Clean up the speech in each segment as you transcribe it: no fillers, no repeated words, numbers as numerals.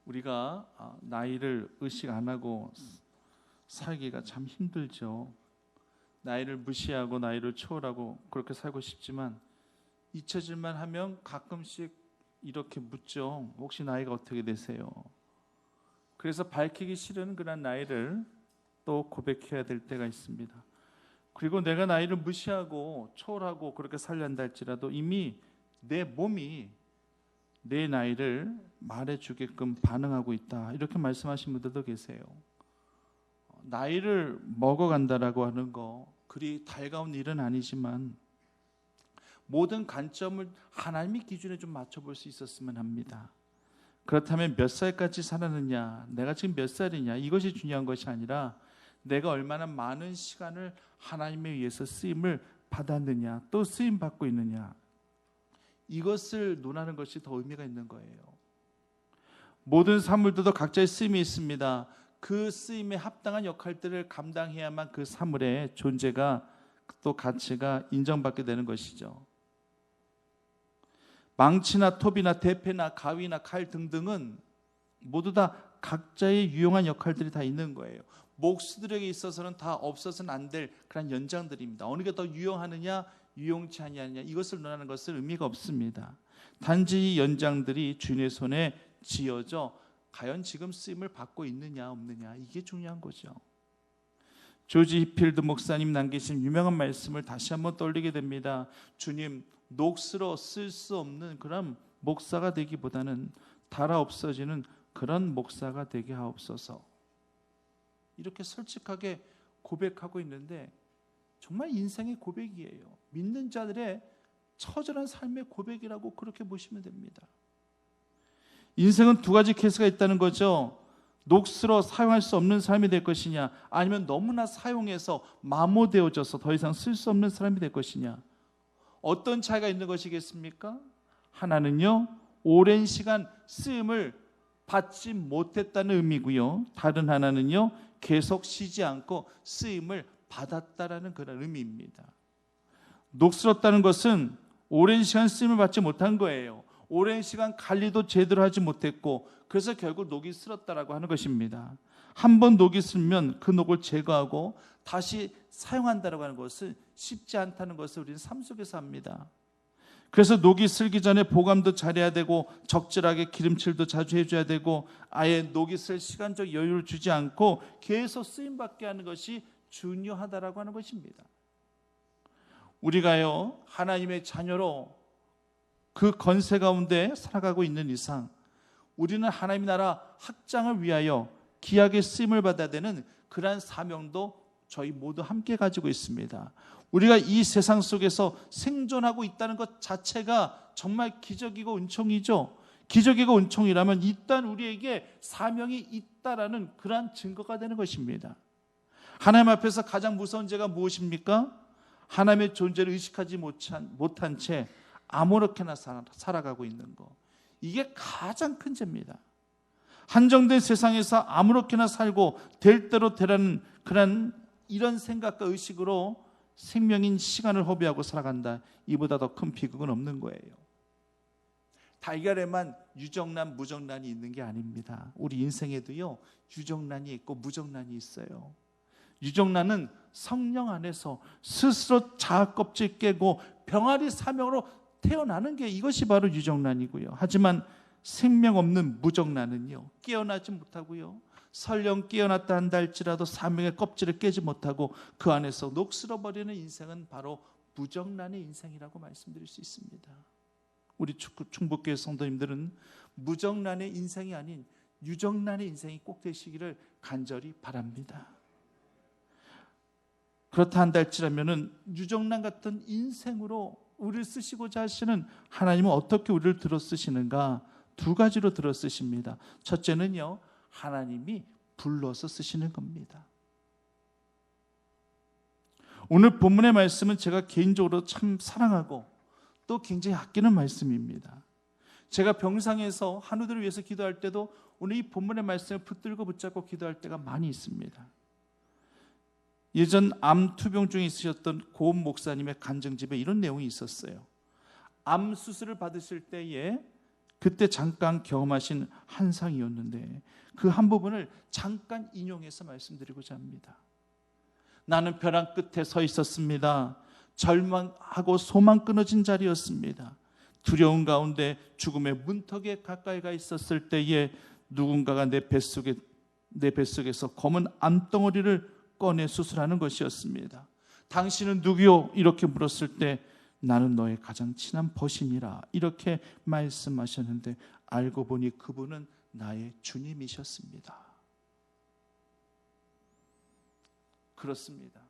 우리가 나이를 의식 안 하고 살기가 참 힘들죠. 나이를 무시하고 나이를 초월하고 그렇게 살고 싶지만 잊혀질만 하면 가끔씩 이렇게 묻죠. 혹시 나이가 어떻게 되세요? 그래서 밝히기 싫은 그런 나이를 또 고백해야 될 때가 있습니다. 그리고 내가 나이를 무시하고 초월하고 그렇게 살려한다 할지라도 이미 내 몸이 내 나이를 말해주게끔 반응하고 있다, 이렇게 말씀하신 분들도 계세요. 나이를 먹어간다라고 하는 거 그리 달가운 일은 아니지만 모든 관점을 하나님의 기준에 좀 맞춰볼 수 있었으면 합니다. 그렇다면 몇 살까지 살았느냐, 내가 지금 몇 살이냐, 이것이 중요한 것이 아니라 내가 얼마나 많은 시간을 하나님에 의해서 쓰임을 받았느냐, 또 쓰임 받고 있느냐, 이것을 논하는 것이 더 의미가 있는 거예요. 모든 사물들도 각자의 쓰임이 있습니다. 그 쓰임에 합당한 역할들을 감당해야만 그 사물의 존재가 또 가치가 인정받게 되는 것이죠. 망치나 톱이나 대패나 가위나 칼 등등은 모두 다 각자의 유용한 역할들이 다 있는 거예요. 목수들에게 있어서는 다 없어서는 안 될 그런 연장들입니다. 어느 게 더 유용하느냐 유용치 않느냐, 이것을 논하는 것은 의미가 없습니다. 단지 이 연장들이 주인의 손에 쥐어져 과연 지금 쓰임을 받고 있느냐 없느냐, 이게 중요한 거죠. 조지 히필드 목사님 남기신 유명한 말씀을 다시 한번 떠올리게 됩니다. 주님, 녹슬어 쓸 수 없는 그런 목사가 되기보다는 닳아 없어지는 그런 목사가 되게 하옵소서. 이렇게 솔직하게 고백하고 있는데 정말 인생의 고백이에요. 믿는 자들의 처절한 삶의 고백이라고 그렇게 보시면 됩니다. 인생은 두 가지 케이스가 있다는 거죠. 녹슬어 사용할 수 없는 삶이 될 것이냐, 아니면 너무나 사용해서 마모되어져서 더 이상 쓸 수 없는 사람이 될 것이냐. 어떤 차이가 있는 것이겠습니까? 하나는요, 오랜 시간 쓰임을 받지 못했다는 의미고요, 다른 하나는요, 계속 쉬지 않고 쓰임을 받았다라는 그런 의미입니다. 녹슬었다는 것은 오랜 시간 쓰임을 받지 못한 거예요. 오랜 시간 관리도 제대로 하지 못했고, 그래서 결국 녹이 슬었다라고 하는 것입니다. 한 번 녹이 슬면 그 녹을 제거하고 다시 사용한다라고 하는 것은 쉽지 않다는 것을 우리는 삶 속에서 합니다. 그래서 녹이 슬기 전에 보관도 잘해야 되고, 적절하게 기름칠도 자주 해줘야 되고, 아예 녹이 슬 시간적 여유를 주지 않고 계속 쓰임받게 하는 것이 중요하다라고 하는 것입니다. 우리가요, 하나님의 자녀로 그 건세 가운데 살아가고 있는 이상 우리는 하나님 나라 확장을 위하여 귀하게 쓰임을 받아야 되는 그러한 사명도 저희 모두 함께 가지고 있습니다. 우리가 이 세상 속에서 생존하고 있다는 것 자체가 정말 기적이고 은총이죠. 기적이고 은총이라면 일단 우리에게 사명이 있다라는 그러한 증거가 되는 것입니다. 하나님 앞에서 가장 무서운 죄가 무엇입니까? 하나님의 존재를 의식하지 못한 채 아무렇게나 살아가고 있는 것, 이게 가장 큰 죄입니다. 한정된 세상에서 아무렇게나 살고 될 대로 되라는 그런 이런 생각과 의식으로 생명인 시간을 허비하고 살아간다, 이보다 더 큰 비극은 없는 거예요. 달걀에만 유정란 무정란이 있는 게 아닙니다. 우리 인생에도요, 유정란이 있고 무정란이 있어요. 유정란은 성령 안에서 스스로 자아 껍질 깨고 병아리 사명으로 태어나는 게, 이것이 바로 유정란이고요. 하지만 생명 없는 무정란은요, 깨어나지 못하고요, 설령 깨어났다 한다 할지라도 사명의 껍질을 깨지 못하고 그 안에서 녹슬어버리는 인생은 바로 무정란의 인생이라고 말씀드릴 수 있습니다. 우리 충북교회 성도님들은 무정란의 인생이 아닌 유정란의 인생이 꼭 되시기를 간절히 바랍니다. 그렇다 한다 할지라면 유정란 같은 인생으로 우리를 쓰시고자 하시는 하나님은 어떻게 우리를 들어 쓰시는가? 두 가지로 들어 쓰십니다. 첫째는요, 하나님이 불러서 쓰시는 겁니다. 오늘 본문의 말씀은 제가 개인적으로 참 사랑하고 또 굉장히 아끼는 말씀입니다. 제가 병상에서 한우들을 위해서 기도할 때도 오늘 이 본문의 말씀을 붙들고 붙잡고 기도할 때가 많이 있습니다. 예전 암 투병 중에 있으셨던 고은 목사님의 간증집에 이런 내용이 있었어요. 암 수술을 받으실 때에 그때 잠깐 경험하신 환상이었는데 그 한 부분을 잠깐 인용해서 말씀드리고자 합니다. 나는 벼랑 끝에 서 있었습니다. 절망하고 소망 끊어진 자리였습니다. 두려운 가운데 죽음의 문턱에 가까이 가 있었을 때에 누군가가 내 뱃속에서 검은 암덩어리를 꺼내 수술하는 것이었습니다. 당신은 누구요? 이렇게 물었을 때 나는 너의 가장 친한 벗이니라 이렇게 말씀하셨는데 알고 보니 그분은 나의 주님이셨습니다. 그렇습니다.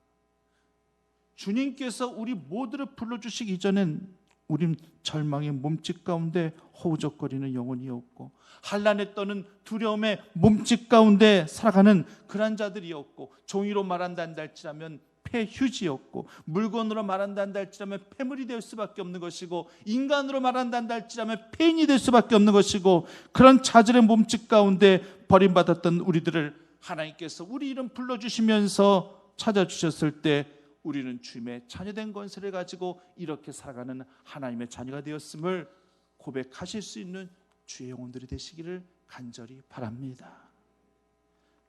주님께서 우리 모두를 불러주시기 이전엔 우린 절망의 몸짓 가운데 허우적거리는 영혼이었고 환난에 떠는 두려움의 몸짓 가운데 살아가는 그런 자들이었고 종이로 말한다 할지라면 폐휴지였고 물건으로 말한다 할지라면 폐물이 될 수밖에 없는 것이고 인간으로 말한다 할지라면 폐인이 될 수밖에 없는 것이고 그런 자들의 몸짓 가운데 버림받았던 우리들을 하나님께서 우리 이름 불러주시면서 찾아주셨을 때 우리는 주님의 자녀된 권세를 가지고 이렇게 살아가는 하나님의 자녀가 되었음을 고백하실 수 있는 주의 영혼들이 되시기를 간절히 바랍니다.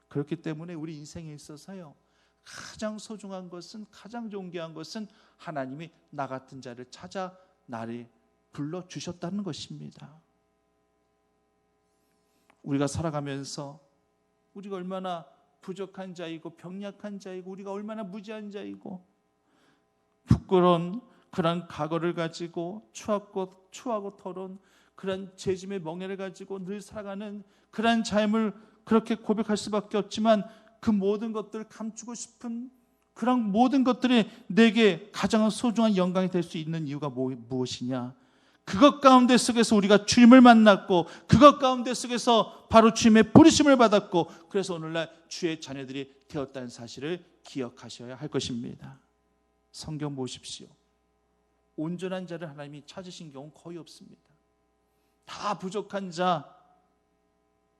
그렇기 때문에 우리 인생에 있어서요 가장 소중한 것은 가장 존귀한 것은 하나님이 나 같은 자를 찾아 나를 불러주셨다는 것입니다. 우리가 살아가면서 우리가 얼마나 부족한 자이고 병약한 자이고 우리가 얼마나 무지한 자이고 부끄러운 그런 과거를 가지고 추하고 더러운 그런 죄짐의 멍에를 가지고 늘 살아가는 그런 삶을 그렇게 고백할 수밖에 없지만 그 모든 것들을 감추고 싶은 그런 모든 것들이 내게 가장 소중한 영광이 될 수 있는 이유가 무엇이냐? 그것 가운데 속에서 우리가 주님을 만났고 그것 가운데 속에서 바로 주님의 부르심을 받았고 그래서 오늘날 주의 자녀들이 되었다는 사실을 기억하셔야 할 것입니다. 성경 보십시오. 온전한 자를 하나님이 찾으신 경우는 거의 없습니다. 다 부족한 자,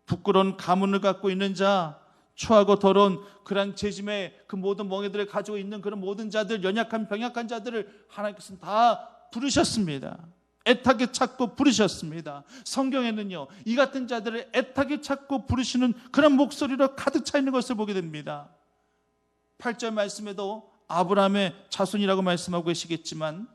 부끄러운 가문을 갖고 있는 자, 추하고 더러운 그런 죄짐의 그 모든 멍에들을 가지고 있는 그런 모든 자들, 연약한 병약한 자들을 하나님께서는 다 부르셨습니다. 애타게 찾고 부르셨습니다. 성경에는요 이 같은 자들을 애타게 찾고 부르시는 그런 목소리로 가득 차 있는 것을 보게 됩니다. 8절 말씀에도 아브라함의 자손이라고 말씀하고 계시겠지만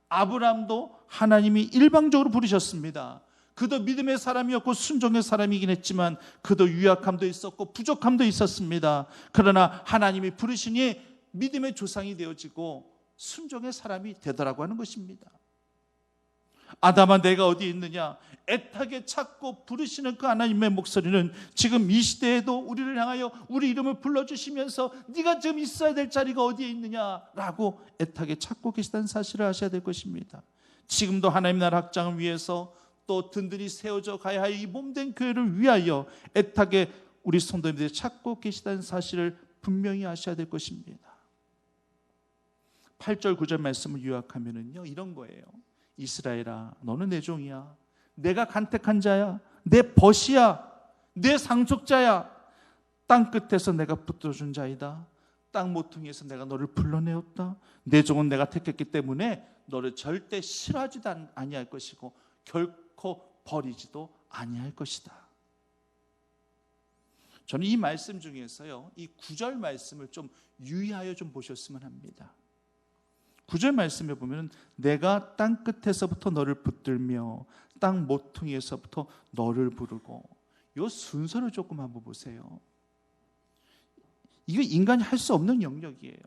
아브라함도 하나님이 일방적으로 부르셨습니다. 그도 믿음의 사람이었고 순종의 사람이긴 했지만 그도 유약함도 있었고 부족함도 있었습니다. 그러나 하나님이 부르시니 믿음의 조상이 되어지고 순종의 사람이 되더라고 하는 것입니다. 아담아 내가 어디 있느냐? 애타게 찾고 부르시는 그 하나님의 목소리는 지금 이 시대에도 우리를 향하여 우리 이름을 불러주시면서 네가 지금 있어야 될 자리가 어디에 있느냐라고 애타게 찾고 계시다는 사실을 아셔야 될 것입니다. 지금도 하나님 나라 확장을 위해서 또 든든히 세워져 가야 할 이 몸된 교회를 위하여 애타게 우리 성도님들이 찾고 계시다는 사실을 분명히 아셔야 될 것입니다. 8절 9절 말씀을 요약하면은요 이런 거예요. 이스라엘아 너는 내 종이야. 내가 간택한 자야. 내 벗이야. 내 상속자야. 땅 끝에서 내가 붙들어준 자이다. 땅 모퉁이에서 내가 너를 불러내었다. 내 종은 내가 택했기 때문에 너를 절대 싫어하지도 아니할 것이고 결코 버리지도 아니할 것이다. 저는 이 말씀 중에서요 이 9절 말씀을 좀 유의하여 좀 보셨으면 합니다. 9절 말씀에 보면 내가 땅 끝에서부터 너를 붙들며 땅 모퉁이에서부터 너를 부르고 이 순서를 조금 한번 보세요. 이거 인간이 할 수 없는 영역이에요.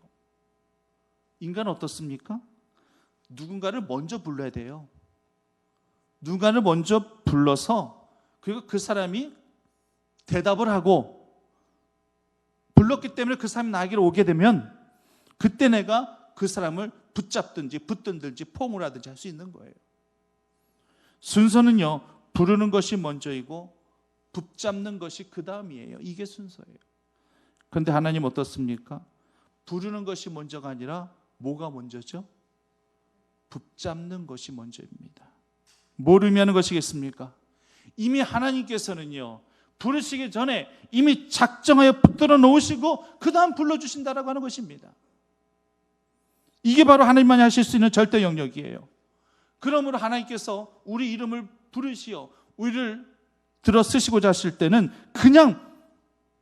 인간은 어떻습니까? 누군가를 먼저 불러야 돼요. 누군가를 먼저 불러서 그리고 그 사람이 대답을 하고 불렀기 때문에 그 사람이 나에게로 오게 되면 그때 내가 그 사람을 붙잡든지 붙든지 포옹을 하든지 할 수 있는 거예요. 순서는요 부르는 것이 먼저이고 붙잡는 것이 그 다음이에요. 이게 순서예요. 그런데 하나님 어떻습니까? 부르는 것이 먼저가 아니라 뭐가 먼저죠? 붙잡는 것이 먼저입니다. 뭘 의미하는 것이겠습니까? 이미 하나님께서는요 부르시기 전에 이미 작정하여 붙들어 놓으시고 그 다음 불러주신다라고 하는 것입니다. 이게 바로 하나님만이 하실 수 있는 절대 영역이에요. 그러므로 하나님께서 우리 이름을 부르시어 우리를 들어 쓰시고자 하실 때는 그냥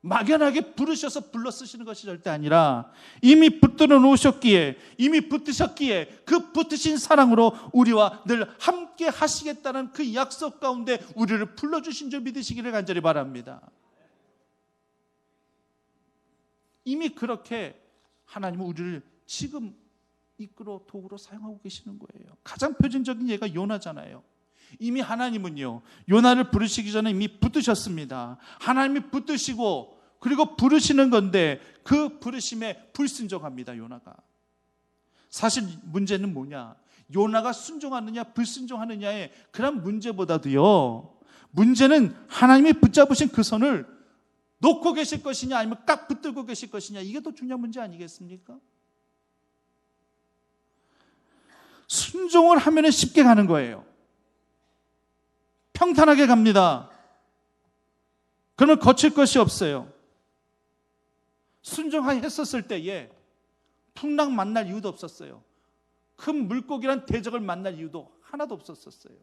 막연하게 부르셔서 불러 쓰시는 것이 절대 아니라 이미 붙들어 놓으셨기에, 이미 붙으셨기에 그 붙으신 사랑으로 우리와 늘 함께 하시겠다는 그 약속 가운데 우리를 불러주신 줄 믿으시기를 간절히 바랍니다. 이미 그렇게 하나님은 우리를 지금 이끌어 도구로 사용하고 계시는 거예요. 가장 표준적인 예가 요나잖아요. 이미 하나님은요, 요나를 부르시기 전에 이미 붙드셨습니다. 하나님이 붙드시고 그리고 부르시는 건데 그 부르심에 불순종합니다, 요나가. 사실 문제는 뭐냐? 요나가 순종하느냐 불순종하느냐의 그런 문제보다도요, 문제는 하나님이 붙잡으신 그 손을 놓고 계실 것이냐 아니면 깍 붙들고 계실 것이냐, 이게 더 중요한 문제 아니겠습니까? 순종을 하면 쉽게 가는 거예요. 평탄하게 갑니다. 그러면 거칠 것이 없어요. 순종했었을 때에 풍랑 만날 이유도 없었어요. 큰 물고기란 대적을 만날 이유도 하나도 없었어요.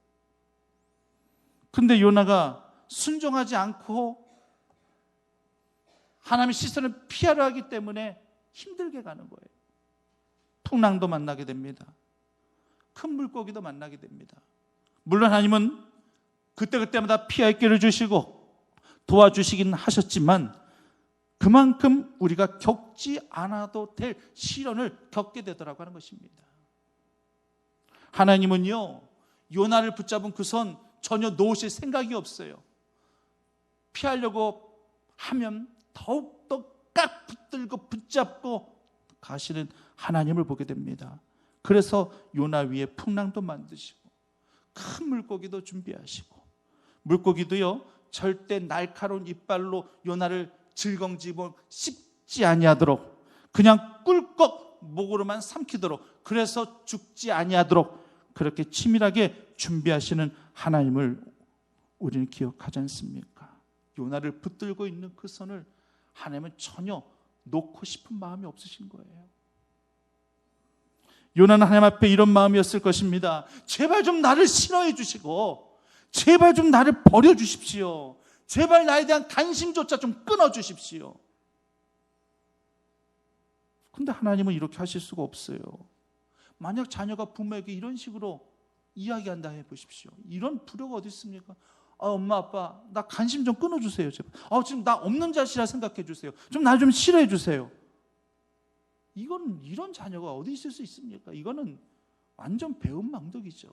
근데 요나가 순종하지 않고 하나님의 시선을 피하려 하기 때문에 힘들게 가는 거예요. 풍랑도 만나게 됩니다. 큰 물고기도 만나게 됩니다. 물론 하나님은 그때그때마다 피할 길을 주시고 도와주시긴 하셨지만 그만큼 우리가 겪지 않아도 될 시련을 겪게 되더라고 하는 것입니다. 하나님은요, 요나를 붙잡은 그 손 전혀 놓으실 생각이 없어요. 피하려고 하면 더욱더 깍 붙들고 붙잡고 가시는 하나님을 보게 됩니다. 그래서 요나 위에 풍랑도 만드시고 큰 물고기도 준비하시고, 물고기도요 절대 날카로운 이빨로 요나를 질겅질겅 씹지 아니하도록 그냥 꿀꺽 목으로만 삼키도록, 그래서 죽지 아니하도록 그렇게 치밀하게 준비하시는 하나님을 우리는 기억하지 않습니까? 요나를 붙들고 있는 그 손을 하나님은 전혀 놓고 싶은 마음이 없으신 거예요. 요나는 하나님 앞에 이런 마음이었을 것입니다. 제발 좀 나를 싫어해 주시고 제발 좀 나를 버려 주십시오. 제발 나에 대한 관심조차 좀 끊어 주십시오. 근데 하나님은 이렇게 하실 수가 없어요. 만약 자녀가 부모에게 이런 식으로 이야기한다 해보십시오. 이런 불효가 어디 있습니까? 엄마 아빠 나 관심 좀 끊어주세요. 제발. 지금 나 없는 자식이라 생각해 주세요. 좀 나 좀 싫어해 주세요. 이런 자녀가 어디 있을 수 있습니까? 이거는 완전 배은망덕이죠.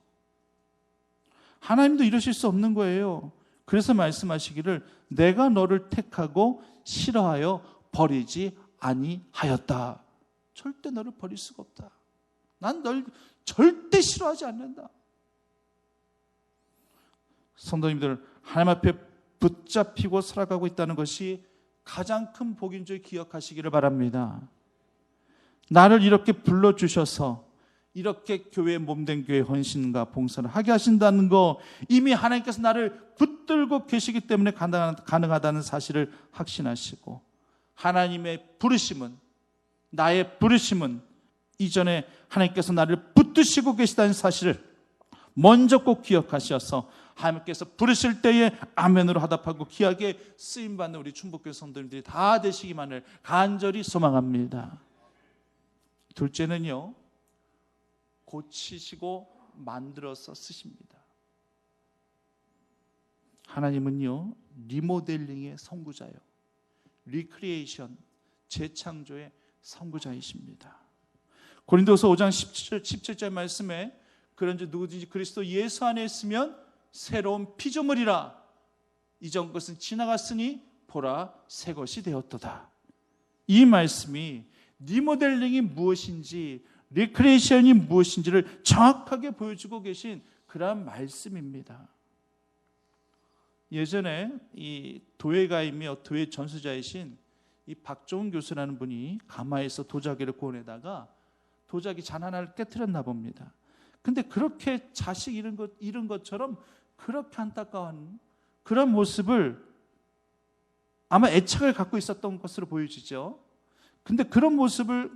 하나님도 이러실 수 없는 거예요. 그래서 말씀하시기를 내가 너를 택하고 싫어하여 버리지 아니하였다. 절대 너를 버릴 수가 없다. 난 널 절대 싫어하지 않는다. 성도님들, 하나님 앞에 붙잡히고 살아가고 있다는 것이 가장 큰 복인 줄 기억하시기를 바랍니다. 나를 이렇게 불러주셔서 이렇게 교회의 몸된 교회 헌신과 봉사를 하게 하신다는 거, 이미 하나님께서 나를 붙들고 계시기 때문에 가능하다는 사실을 확신하시고, 하나님의 부르심은, 나의 부르심은 이전에 하나님께서 나를 붙드시고 계시다는 사실을 먼저 꼭 기억하셔서 하나님께서 부르실 때에 아멘으로 화답하고 귀하게 쓰임받는 우리 충북교회 성도님들이 다 되시기만을 간절히 소망합니다. 둘째는요, 고치시고 만들어서 쓰십니다. 하나님은요, 리모델링의 선구자요, 리크리에이션, 재창조의 선구자이십니다. 고린도서 5장 17절 말씀에 그런즉 누구든지 그리스도 예수 안에 있으면 새로운 피조물이라, 이전 것은 지나갔으니 보라 새 것이 되었도다. 이 말씀이 리모델링이 무엇인지, 리크리에이션이 무엇인지를 정확하게 보여주고 계신 그러한 말씀입니다. 예전에 이 도예가이며 도예 전수자이신 이 박종훈 교수라는 분이 가마에서 도자기를 고내다가 도자기 잔 하나를 깨트렸나 봅니다. 근데 그렇게 자식 잃은 것처럼 그렇게 안타까운 그런 모습을 아마 애착을 갖고 있었던 것으로 보여지죠. 근데 그런 모습을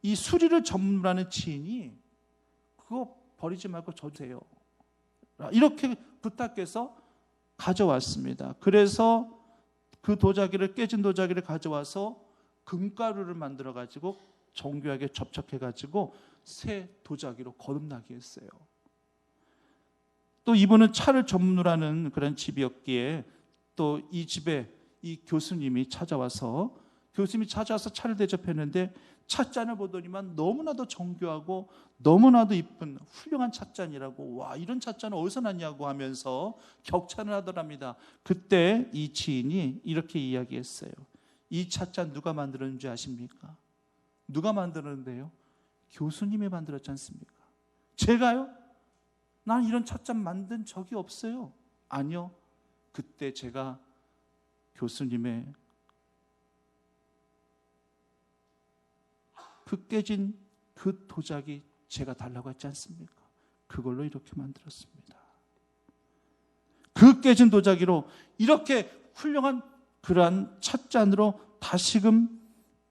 이 수리를 전문하는 지인이 그거 버리지 말고 줘주세요, 이렇게 부탁해서 가져왔습니다. 그래서 그 도자기를, 깨진 도자기를 가져와서 금가루를 만들어 가지고 정교하게 접촉해 가지고 새 도자기로 거듭나게 했어요. 또 이분은 차를 전문으로 하는 그런 집이었기에 또 이 집에 이 교수님이 찾아와서 차를 대접했는데 찻잔을 보더니만 너무나도 정교하고 너무나도 이쁜 훌륭한 찻잔이라고, 와, 이런 찻잔은 어디서 났냐고 하면서 격찬을 하더랍니다. 그때 이 지인이 이렇게 이야기했어요. 이 찻잔 누가 만들었는지 아십니까? 누가 만들었는데요? 교수님이 만들었지 않습니까? 제가요? 난 이런 찻잔 만든 적이 없어요. 아니요. 그때 제가 교수님의 그 깨진 그 도자기 제가 달라고 했지 않습니까? 그걸로 이렇게 만들었습니다. 그 깨진 도자기로 이렇게 훌륭한 그러한 찻잔으로 다시금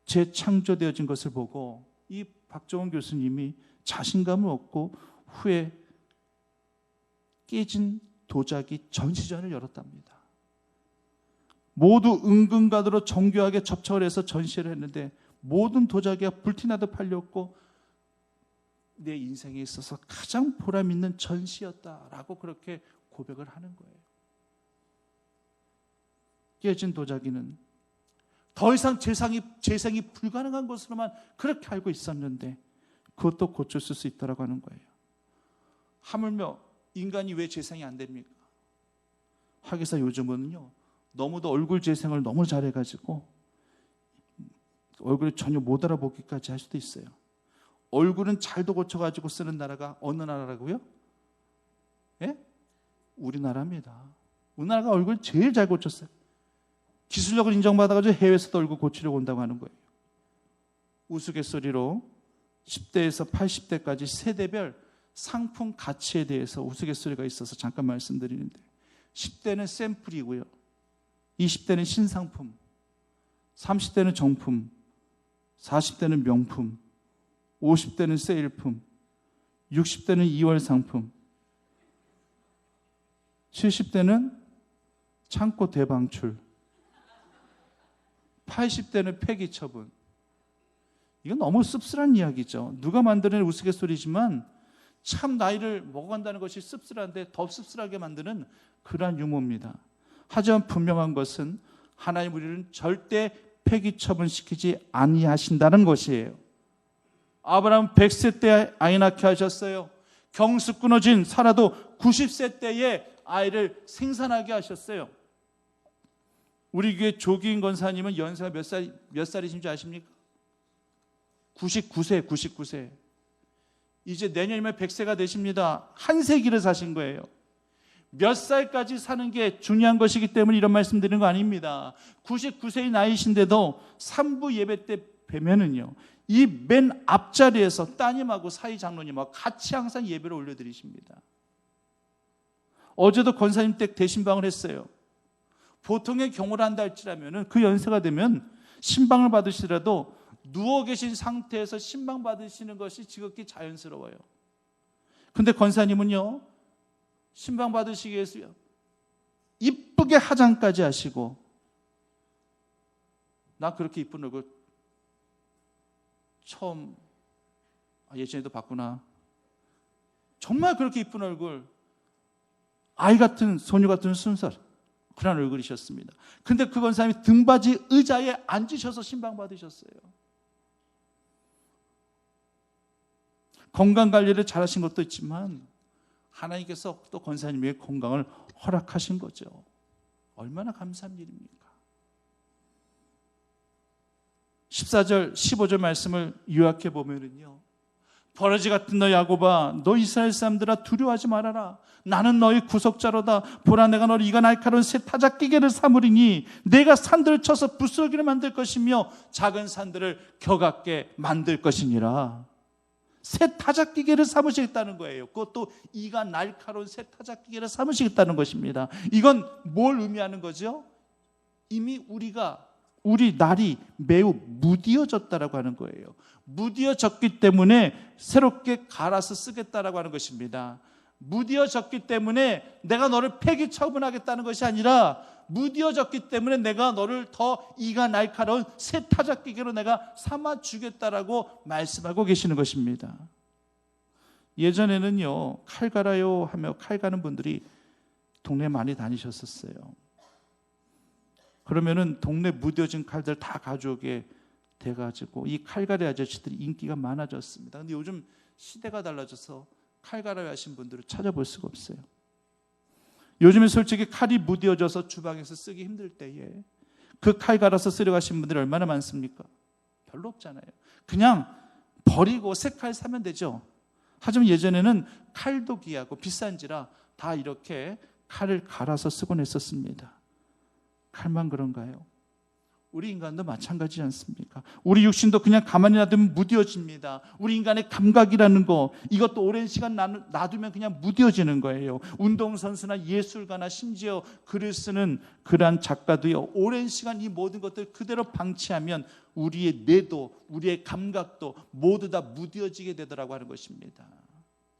재창조되어진 것을 보고 이 박정원 교수님이 자신감을 얻고 후에 깨진 도자기 전시전을 열었답니다. 모두 은근가도로 정교하게 접촉을 해서 전시를 했는데 모든 도자기가 불티나도 팔렸고 내 인생에 있어서 가장 보람 있는 전시였다라고 그렇게 고백을 하는 거예요. 깨진 도자기는 더 이상 재생이 불가능한 것으로만 그렇게 알고 있었는데 그것도 고쳤을 수 있다고 하는 거예요. 하물며 인간이 왜 재생이 안 됩니까? 하기사 요즘은요, 너무도 얼굴 재생을 너무 잘해가지고 얼굴을 전혀 못 알아보기까지 할 수도 있어요. 얼굴은 잘도 고쳐가지고 쓰는 나라가 어느 나라라고요? 예? 우리나라입니다. 우리나라가 얼굴 제일 잘 고쳤어요. 기술력을 인정받아가지고 해외에서도 얼굴 고치려고 온다고 하는 거예요. 우스갯소리로 10대에서 80대까지 세대별 상품 가치에 대해서 우스갯소리가 있어서 잠깐 말씀드리는데 10대는 샘플이고요, 20대는 신상품, 30대는 정품, 40대는 명품, 50대는 세일품, 60대는 2월 상품, 70대는 창고 대방출, 80대는 폐기 처분. 이건 너무 씁쓸한 이야기죠. 누가 만드는 우스갯소리지만 참 나이를 먹어간다는 것이 씁쓸한데 더 씁쓸하게 만드는 그러한 유머입니다. 하지만 분명한 것은 하나님 우리는 절대 폐기 처분시키지 아니하신다는 것이에요. 아브라함 100세 때 아이 낳게 하셨어요. 경수 끊어진 사라도 90세 때에 아이를 생산하게 하셨어요. 우리 교회 조기인 권사님은 연세가 몇 살이신지 아십니까? 99세. 이제 내년이면 100세가 되십니다. 한 세기를 사신 거예요. 몇 살까지 사는 게 중요한 것이기 때문에 이런 말씀 드리는 거 아닙니다. 99세의 나이신데도 3부 예배 때 뵈면은요, 이 맨 앞자리에서 따님하고 사위 장로님하고 같이 항상 예배를 올려드리십니다. 어제도 권사님 댁 대신방을 했어요. 보통의 경우를 한다 할지라면 그 연세가 되면 신방을 받으시더라도 누워 계신 상태에서 신방 받으시는 것이 지극히 자연스러워요. 근데 권사님은요, 신방 받으시기 위해서 이쁘게 화장까지 하시고, 나 그렇게 이쁜 얼굴 처음, 예전에도 봤구나. 정말 그렇게 이쁜 얼굴, 아이 같은, 소녀 같은 순살, 그런 얼굴이셨습니다. 근데 그 권사님이 등받이 의자에 앉으셔서 신방 받으셨어요. 건강관리를 잘하신 것도 있지만 하나님께서 또 권사님의 건강을 허락하신 거죠. 얼마나 감사한 일입니까? 14절, 15절 말씀을 요약해 보면은요, 버러지 같은 너 야곱아, 너 이스라엘 사람들아 두려워하지 말아라. 나는 너희 구속자로다. 보라, 내가 너를 이가 날카로운 새 타작기계를 삼으리니 내가 산들을 쳐서 부스러기를 만들 것이며 작은 산들을 격하게 만들 것이니라. 새 타작기계를 삼으시겠다는 거예요. 그것도 이가 날카로운 새 타작기계를 삼으시겠다는 것입니다. 이건 뭘 의미하는 거죠? 이미 우리 날이 매우 무디어졌다라고 하는 거예요. 무디어졌기 때문에 새롭게 갈아서 쓰겠다라고 하는 것입니다. 무뎌졌기 때문에 내가 너를 폐기 처분하겠다는 것이 아니라 무뎌졌기 때문에 내가 너를 더 이가 날카로운 새 타작기계로 내가 삼아주겠다라고 말씀하고 계시는 것입니다. 예전에는요, 칼 갈아요 하며 칼 가는 분들이 동네에 많이 다니셨었어요. 그러면은 동네 무뎌진 칼들 다 가져오게 돼가지고 이 칼갈이 아저씨들이 인기가 많아졌습니다. 근데 요즘 시대가 달라져서 칼갈이 하신 분들을 찾아볼 수가 없어요. 요즘에 솔직히 칼이 무뎌져서 주방에서 쓰기 힘들 때에 그 칼 갈아서 쓰려 가신 분들이 얼마나 많습니까? 별로 없잖아요. 그냥 버리고 새 칼 사면 되죠. 하지만 예전에는 칼도 귀하고 비싼지라 다 이렇게 칼을 갈아서 쓰곤 했었습니다. 칼만 그런가요? 우리 인간도 마찬가지지 않습니까? 우리 육신도 그냥 가만히 놔두면 무뎌집니다. 우리 인간의 감각이라는 거, 이것도 오랜 시간 놔두면 그냥 무뎌지는 거예요. 운동선수나 예술가나 심지어 글을 쓰는 그러한 작가도요, 오랜 시간 이 모든 것들 그대로 방치하면 우리의 뇌도 우리의 감각도 모두 다 무뎌지게 되더라고 하는 것입니다.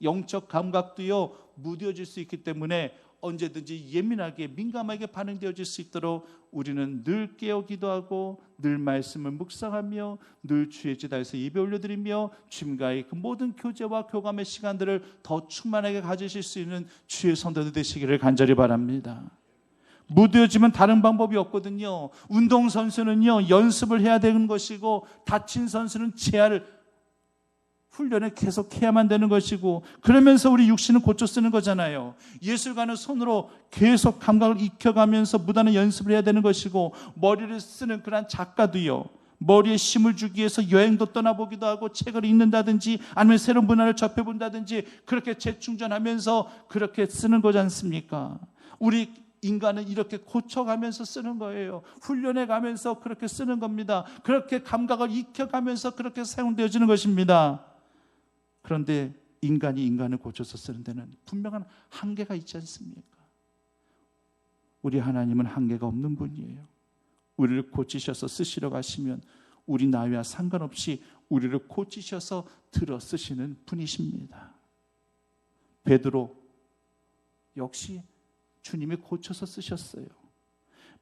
영적 감각도요 무뎌질 수 있기 때문에 언제든지 예민하게 민감하게 반응되어질 수 있도록 우리는 늘 깨어 기도하고 늘 말씀을 묵상하며 늘 주의 제단에서 예배 올려드리며 주님과의 그 모든 교제와 교감의 시간들을 더 충만하게 가지실 수 있는 주의 성도들 되시기를 간절히 바랍니다. 무뎌지면 다른 방법이 없거든요. 운동선수는요 연습을 해야 되는 것이고 다친 선수는 재활을 훈련을 계속 해야만 되는 것이고 그러면서 우리 육신은 고쳐 쓰는 거잖아요. 예술가는 손으로 계속 감각을 익혀가면서 무단의 연습을 해야 되는 것이고 머리를 쓰는 그런 작가도요. 머리에 힘을 주기 위해서 여행도 떠나보기도 하고 책을 읽는다든지 아니면 새로운 문화를 접해본다든지 그렇게 재충전하면서 그렇게 쓰는 거지 않습니까? 우리 인간은 이렇게 고쳐가면서 쓰는 거예요. 훈련해가면서 그렇게 쓰는 겁니다. 그렇게 감각을 익혀가면서 그렇게 사용되어지는 것입니다. 그런데 인간이 인간을 고쳐서 쓰는 데는 분명한 한계가 있지 않습니까? 우리 하나님은 한계가 없는 분이에요. 우리를 고치셔서 쓰시러 가시면 우리 나이와 상관없이 우리를 고치셔서 들어 쓰시는 분이십니다. 베드로 역시 주님이 고쳐서 쓰셨어요.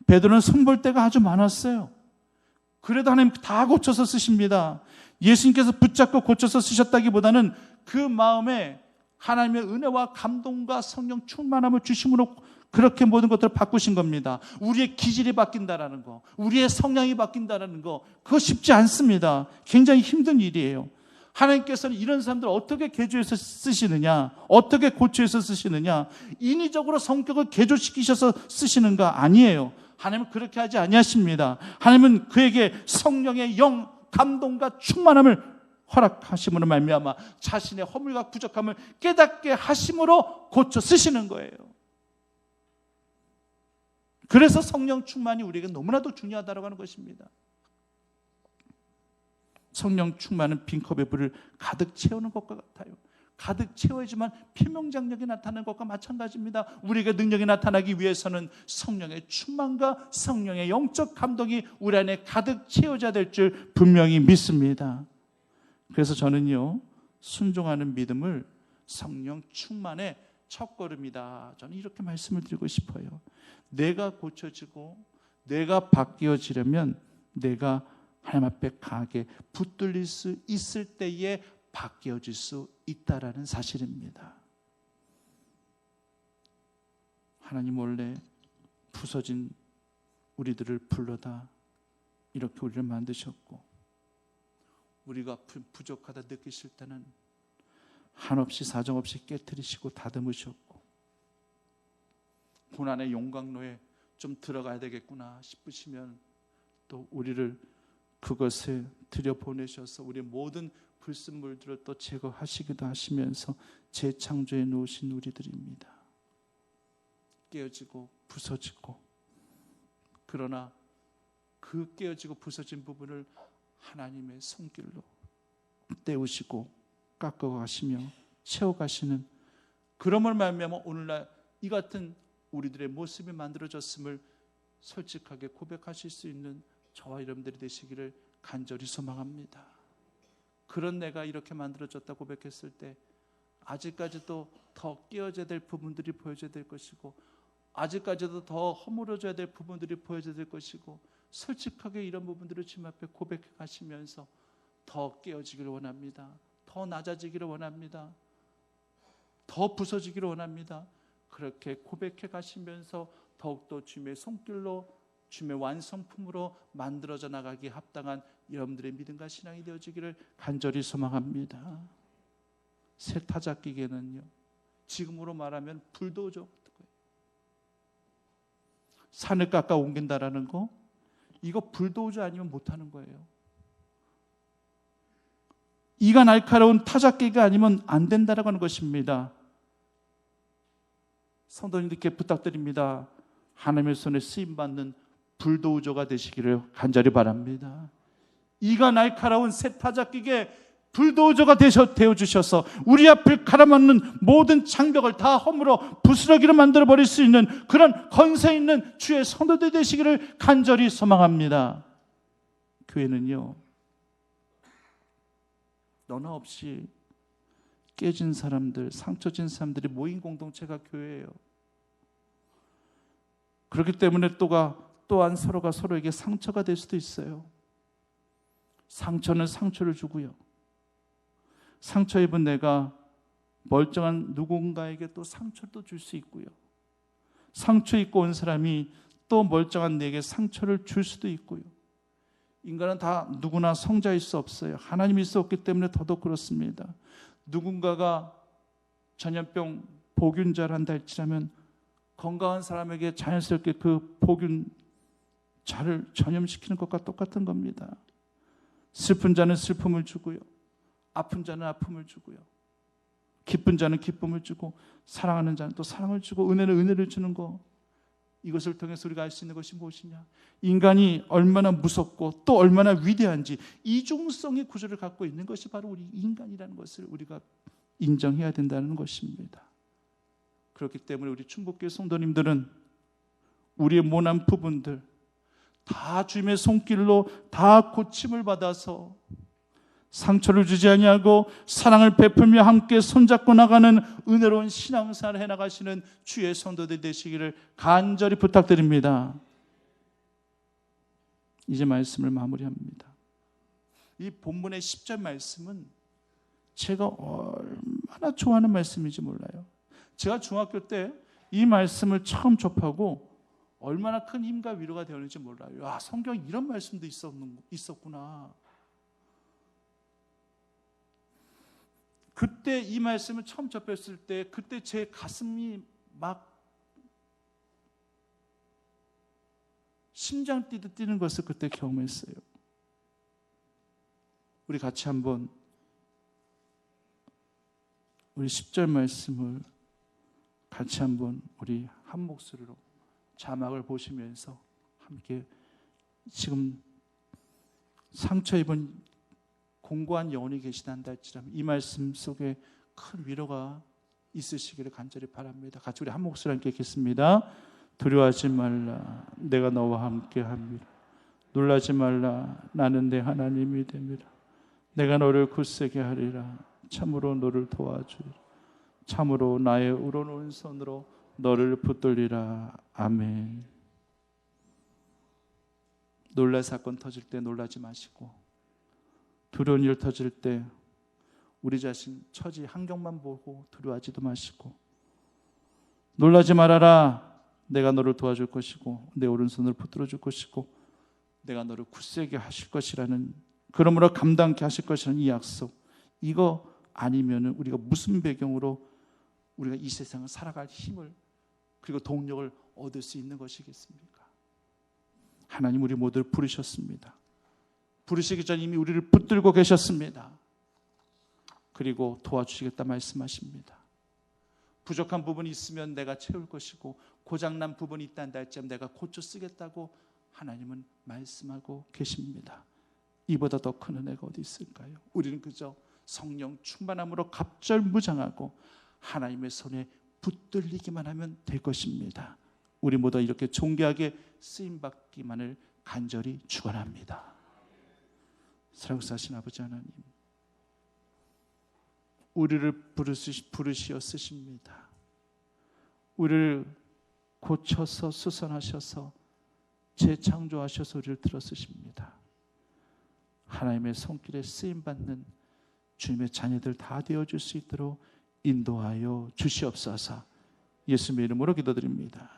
베드로는 손볼 때가 아주 많았어요. 그래도 하나님 다 고쳐서 쓰십니다. 예수님께서 붙잡고 고쳐서 쓰셨다기보다는 그 마음에 하나님의 은혜와 감동과 성령 충만함을 주심으로 그렇게 모든 것들을 바꾸신 겁니다. 우리의 기질이 바뀐다라는 거, 우리의 성향이 바뀐다라는 거, 그거 쉽지 않습니다. 굉장히 힘든 일이에요. 하나님께서는 이런 사람들을 어떻게 개조해서 쓰시느냐, 어떻게 고쳐서 쓰시느냐, 인위적으로 성격을 개조시키셔서 쓰시는가? 아니에요. 하나님은 그렇게 하지 아니하십니다. 하나님은 그에게 성령의 영, 감동과 충만함을 허락하심으로 말미암아 자신의 허물과 부족함을 깨닫게 하심으로 고쳐 쓰시는 거예요. 그래서 성령 충만이 우리에게 너무나도 중요하다고 하는 것입니다. 성령 충만은 빈컵의 불을 가득 채우는 것과 같아요. 가득 채워야지만 피명장력이 나타나는 것과 마찬가지입니다. 우리에게 능력이 나타나기 위해서는 성령의 충만과 성령의 영적 감동이 우리 안에 가득 채워져야 될 줄 분명히 믿습니다. 그래서 저는요, 순종하는 믿음을 성령 충만의 첫걸음이다. 저는 이렇게 말씀을 드리고 싶어요. 내가 고쳐지고 내가 바뀌어지려면 내가 하나님 앞에 강하게 붙들릴 수 있을 때에 바뀌어질 수 있다라는 사실입니다. 하나님 원래 부서진 우리들을 불러다 이렇게 우리를 만드셨고 우리가 부족하다 느끼실 때는 한없이 사정없이 깨트리시고 다듬으셨고 고난의 용광로에 좀 들어가야 되겠구나 싶으시면 또 우리를 그것에 들여보내셔서 우리의 모든 불순물들을 또 제거하시기도 하시면서 재창조해 놓으신 우리들입니다. 깨어지고 부서지고 그러나 그 깨어지고 부서진 부분을 하나님의 손길로 떼우시고 깎아가시며 채워가시는 그럼을 말미암아 오늘날 이 같은 우리들의 모습이 만들어졌음을 솔직하게 고백하실 수 있는 저와 여러분들이 되시기를 간절히 소망합니다. 그런 내가 이렇게 만들어졌다 고백했을 때 아직까지도 더 깨어져야 될 부분들이 보여져야 될 것이고, 아직까지도 더 허물어져야 될 부분들이 보여져야 될 것이고, 솔직하게 이런 부분들을 주님 앞에 고백해 가시면서 더 깨어지기를 원합니다. 더 낮아지기를 원합니다. 더 부서지기를 원합니다. 그렇게 고백해 가시면서 더욱더 주님의 손길로, 주님의 완성품으로 만들어져 나가기에 합당한 여러분들의 믿음과 신앙이 되어지기를 간절히 소망합니다. 새 타작기계는요, 지금으로 말하면 불도저 같은 거예요. 산을 깎아 옮긴다라는 거, 이거 불도저 아니면 못하는 거예요. 이가 날카로운 타작기가 아니면 안 된다라고 하는 것입니다. 성도님들께 부탁드립니다. 하나님의 손에 쓰임받는 불도저가 되시기를 간절히 바랍니다. 이가 날카로운 새 타작기계 불도저가 되어주셔서 우리 앞을 가로막는 모든 장벽을 다 허물어 부스러기로 만들어버릴 수 있는 그런 권세 있는 주의 성도들 되시기를 간절히 소망합니다. 교회는요, 너나 없이 깨진 사람들, 상처진 사람들이 모인 공동체가 교회예요. 그렇기 때문에 또한 서로가 서로에게 상처가 될 수도 있어요. 상처는 상처를 주고요, 상처 입은 내가 멀쩡한 누군가에게 또 상처도 줄 수 있고요, 상처 입고 온 사람이 또 멀쩡한 내게 상처를 줄 수도 있고요. 인간은 다 누구나 성자일 수 없어요. 하나님이 있어 없기 때문에 더더욱 그렇습니다. 누군가가 전염병 보균자를 한다 할지라면 건강한 사람에게 자연스럽게 그 보균자를 전염시키는 것과 똑같은 겁니다. 슬픈 자는 슬픔을 주고요, 아픈 자는 아픔을 주고요, 기쁜 자는 기쁨을 주고, 사랑하는 자는 또 사랑을 주고, 은혜는 은혜를 주는 거, 이것을 통해서 우리가 알 수 있는 것이 무엇이냐? 인간이 얼마나 무섭고 또 얼마나 위대한지 이중성의 구조를 갖고 있는 것이 바로 우리 인간이라는 것을 우리가 인정해야 된다는 것입니다. 그렇기 때문에 우리 충북교회 성도님들은 우리의 모난 부분들 다 주님의 손길로 다 고침을 받아서 상처를 주지 아니하고 사랑을 베풀며 함께 손잡고 나가는 은혜로운 신앙생활을 해나가시는 주의 성도들 되시기를 간절히 부탁드립니다. 이제 말씀을 마무리합니다. 이 본문의 10절 말씀은 제가 얼마나 좋아하는 말씀인지 몰라요. 제가 중학교 때 이 말씀을 처음 접하고 얼마나 큰 힘과 위로가 되었는지 몰라요. 아, 성경에 이런 말씀도 있었구나. 그때 이 말씀을 처음 접했을 때 그때 제 가슴이 막 심장 뛰듯 뛰는 것을 그때 경험했어요. 우리 같이 한번 우리 10절 말씀을 같이 한번 우리 한 목소리로 자막을 보시면서 함께 지금 상처 입은 공고한 영혼이 계시단다 할지라면 이 말씀 속에 큰 위로가 있으시기를 간절히 바랍니다. 같이 우리 한 목소리 함께 읽겠습니다. 두려워하지 말라, 내가 너와 함께 합니다. 놀라지 말라, 나는 내 하나님이 됨이라. 내가 너를 굳세게 하리라. 참으로 너를 도와주리라. 참으로 나의 우러놓은 손으로 너를 붙들리라. 아멘. 놀랄 사건 터질 때 놀라지 마시고, 두려운 일 터질 때 우리 자신 처지 환경만 보고 두려워하지도 마시고, 놀라지 말아라, 내가 너를 도와줄 것이고 내 오른손을 붙들어 줄 것이고 내가 너를 굳세게 하실 것이라는, 그러므로 감당케 하실 것이라는 이 약속, 이거 아니면 우리가 무슨 배경으로 우리가 이 세상을 살아갈 힘을 그리고 동력을 얻을 수 있는 것이겠습니까? 하나님 우리 모두를 부르셨습니다. 부르시기 전 이미 우리를 붙들고 계셨습니다. 그리고 도와주시겠다 말씀하십니다. 부족한 부분이 있으면 내가 채울 것이고 고장난 부분이 있다는 할지라도 내가 고쳐 쓰겠다고 하나님은 말씀하고 계십니다. 이보다 더 큰 은혜가 어디 있을까요? 우리는 그저 성령 충만함으로 갑절무장하고 하나님의 손에 붙들리기만 하면 될 것입니다. 우리 모두 이렇게 존귀하게 쓰임받기만을 간절히 축원합니다. 사랑스러우신 아버지 하나님, 우리를 부르시어 쓰십니다. 우리를 고쳐서 수선하셔서 재창조하셔서 우리를 들어 쓰십니다. 하나님의 손길에 쓰임받는 주님의 자녀들 다 되어줄 수 있도록 인도하여 주시옵소서. 예수님의 이름으로 기도드립니다.